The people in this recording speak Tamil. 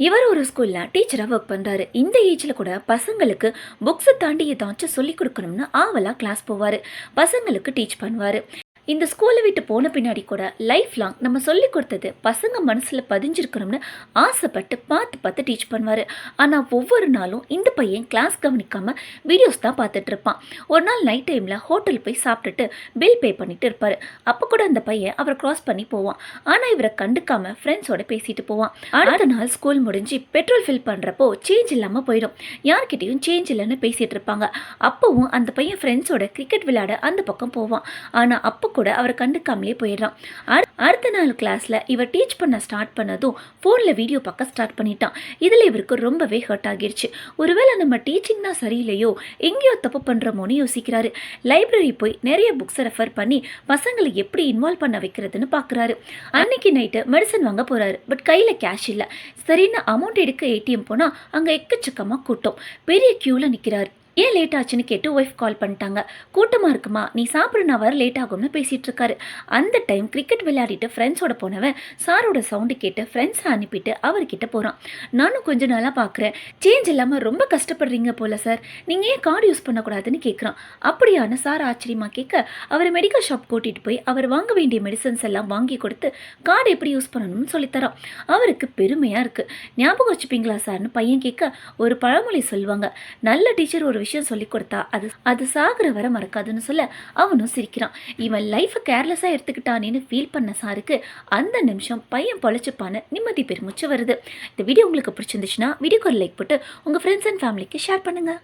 இவர் ஒரு ஸ்கூல்ல டீச்சரா ஒர்க் பண்றாரு. இந்த ஏஜ்ல கூட பசங்களுக்கு புக்ஸை தாண்டி ஏதாச்சும் சொல்லி கொடுக்கணும்னு ஆவலா கிளாஸ் போவாரு. பசங்களுக்கு டீச் பண்ணுவாரு. இந்த ஸ்கூலை விட்டு போன பின்னாடி கூட லைஃப் லாங் நம்ம சொல்லி கொடுத்தது பசங்க மனசில் பதிஞ்சிருக்கணும்னு ஆசைப்பட்டு பார்த்து பார்த்து டீச் பண்ணுவார். ஆனால் ஒவ்வொரு நாளும் இந்த பையன் கிளாஸ் கவனிக்காமல் வீடியோஸ் தான் பார்த்துட்டு இருப்பான். ஒரு நாள் நைட் டைமில் ஹோட்டல் போய் சாப்பிட்டுட்டு பில் பே பண்ணிட்டு இருப்பார். அப்போ கூட அந்த பையன் அவரை க்ராஸ் பண்ணி போவான். ஆனால் இவரை கண்டுக்காம ஃப்ரெண்ட்ஸோட பேசிட்டு போவான். அடுத்த நாள் ஸ்கூல் முடிஞ்சு பெட்ரோல் ஃபில் பண்ணுறப்போ சேஞ்ச் இல்லாமல் போயிடும். யார்கிட்டையும் சேஞ்ச் இல்லைன்னு பேசிகிட்டு இருப்பாங்க. அப்போவும் அந்த பையன் ஃப்ரெண்ட்ஸோட கிரிக்கெட் விளையாட அந்த பக்கம் போவான். ஆனால் அப்போ கூட அவரை கண்டுக்காமலே போயிடுறான். அடுத்த நாள் கிளாஸ்ல இவர் டீச் பண்ண ஸ்டார்ட் பண்ணதும் ஃபோனில் வீடியோ பார்க்க ஸ்டார்ட் பண்ணிட்டான். இதில் இவருக்கு ரொம்பவே ஹர்ட் ஆகிடுச்சு. ஒருவேளை நம்ம டீச்சிங் தான் சரியில்லையோ, எங்கேயோ தப்பு பண்ணுறோமோன்னு யோசிக்கிறாரு. லைப்ரரி போய் நிறைய புக்ஸை ரெஃபர் பண்ணி பசங்களை எப்படி இன்வால்வ் பண்ண வைக்கிறதுன்னு பார்க்குறாரு. அன்னைக்கு நைட்டு மெடிசன் வாங்க போகிறாரு. பட் கையில் கேஷ் இல்லை. சரின்னு அமௌண்ட் எடுக்க ஏடிஎம் போனால் அங்கே எக்கச்சக்கமாக கூட்டம். பெரிய க்யூவில் நிற்கிறாரு. ஏன் லேட் ஆச்சுன்னு கேட்டு ஒய்ஃப் கால் பண்ணிட்டாங்க. கூட்டமாக இருக்குமா, நீ சாப்பிட நான் வர லேட் ஆகும்னு பேசிகிட்டு இருக்காரு. அந்த டைம் கிரிக்கெட் விளையாடிட்டு ஃப்ரெண்ட்ஸோட போனவன் சாரோட சவுண்டு கேட்டு ஃப்ரெண்ட்ஸை அனுப்பிட்டு அவர்கிட்ட போகிறான். நானும் கொஞ்ச நாளாக பார்க்குறேன், சேஞ்ச் இல்லாமல் ரொம்ப கஷ்டப்படுறீங்க போல சார், நீங்கள் ஏன் கார்டு யூஸ் பண்ணக்கூடாதுன்னு கேட்குறான். அப்படியான சார் ஆச்சரியமாக கேட்க அவர் மெடிக்கல் ஷாப் கூட்டிகிட்டு போய் அவர் வாங்க வேண்டிய மெடிசன்ஸ் எல்லாம் வாங்கி கொடுத்து கார்டு எப்படி யூஸ் பண்ணணும்னு சொல்லித்தரான். அவருக்கு பெருமையாக இருக்குது. ஞாபகம் வச்சுப்பீங்களா சார்னு பையன் கேட்க ஒரு பழமொழி சொல்லுவாங்க, நல்ல டீச்சர் ஒரு விஷயம் சொல்லி கொடுத்தா அது சாகுற வர மறக்காதுன்னு சொல்ல அவனும் சிரிக்கிறான். இவன் லைஃபை கேர்லெஸ்ஸாக எடுத்துக்கிட்டானேன்னு ஃபீல் பண்ண சாருக்கு அந்த நிமிஷம் பையன் பொழைச்சுப்பான்னு நிம்மதி பெருமிச்சு வருது. இந்த வீடியோ உங்களுக்கு பிடிச்சிருந்துச்சுன்னா வீடியோக்கு ஒரு லைக் போட்டு உங்கள் ஃப்ரெண்ட்ஸ் அண்ட் ஃபேமிலிக்கு ஷேர் பண்ணுங்கள்.